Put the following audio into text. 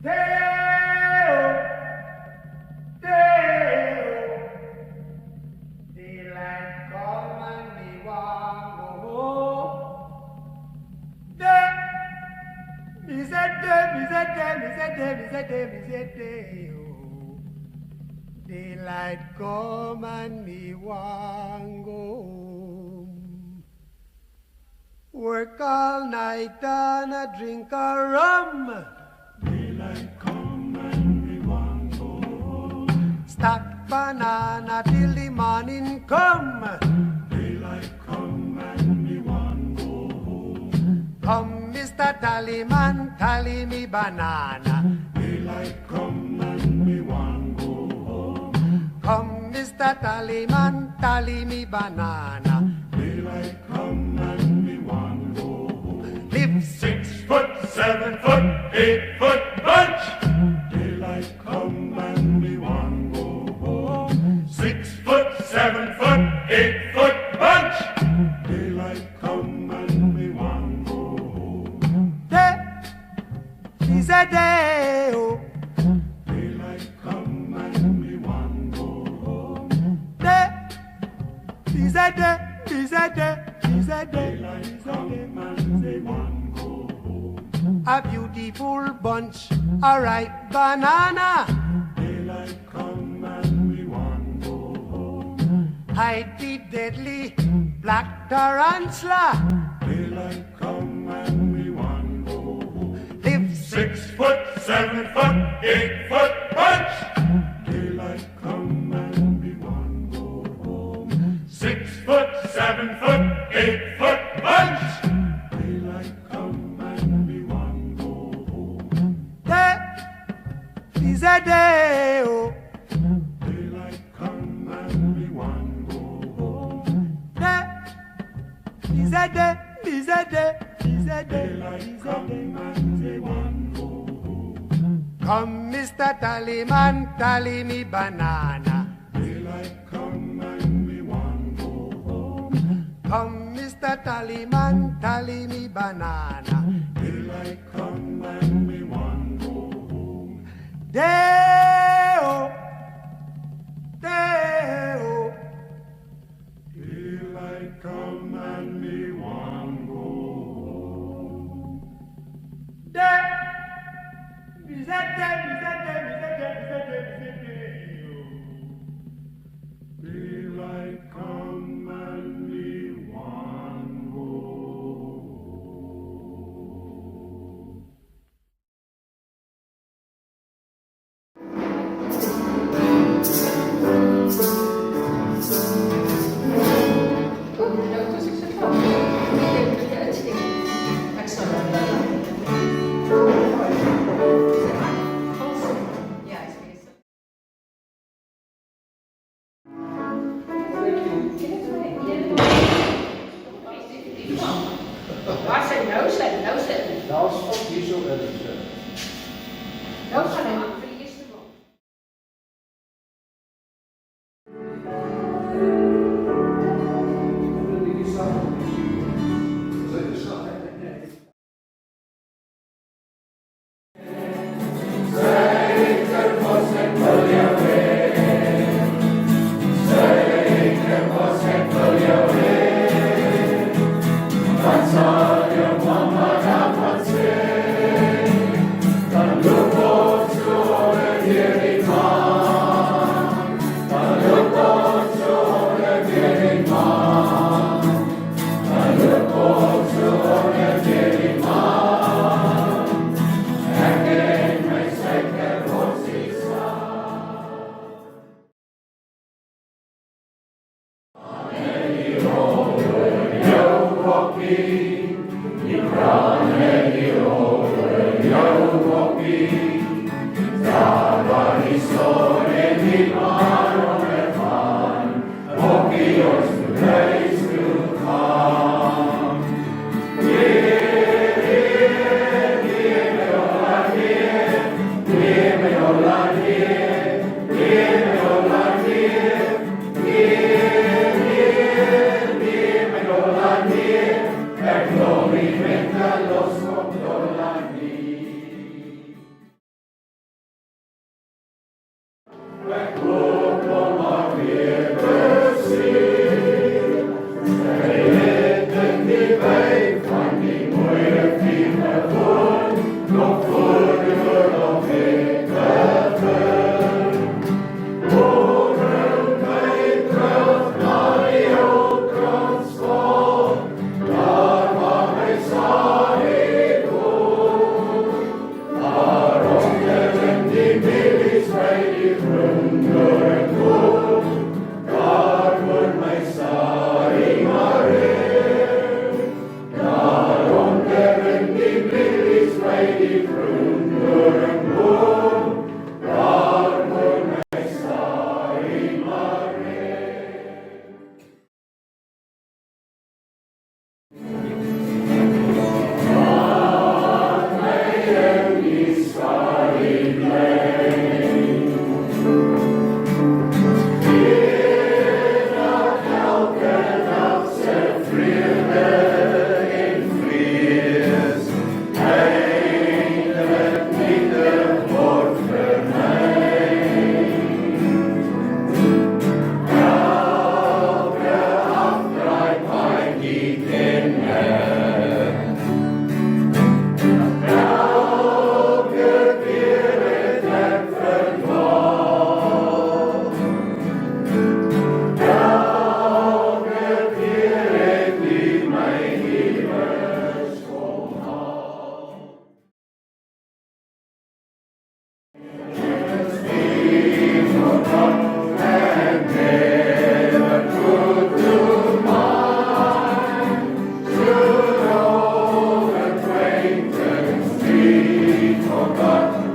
Deo, Deo, daylight come and me want go home. Me say Deo. Daylight come and me want go home. Work all night and a drink a rum. Daylight come and we want go home. Stack banana till the morning come. Daylight come and we want go home. Come, Mr. Tallyman, tally me banana. Daylight come and we want go home. Come, Mr. Tallyman, tally me banana. Daylight come and we want go home. Live 6 foot, 7 foot, 8 foot bunch. Daylight come and we want go home. 6 foot, 7 foot, 8 foot bunch. Daylight come and we want go home. Is a Deo. Daylight come and we want go home. Is a Daylight come and we want go home. a beautiful bunch, a ripe banana. Daylight come and we want go home. Hide the deadly black tarantula. Daylight come and we want go home. Live 6 foot, 7 foot, 8 foot bunch. Daylight come and we want go home. 6 foot, 7 foot, 8 foot bunch. Daylight come and we want go home. Is a Deo. Daylight come and we want go home. Is a Daylight come and we want go home. Come, Mr. Tallyman, tally me banana. Daylight come and we want go home. Come, Mr. Tallyman, tally me banana. Daylight come and we want go home. Deo, Deo. Daylight come and we want go home. Daylight come and we want go home. Nou, het was succesvol. Ik denk dat je het stikt. Ik snap het. Ja, is het. Waar zijn nou zetten? Nou zetten. Dat is ook niet zo erg. Nou gaan we. be forgotten.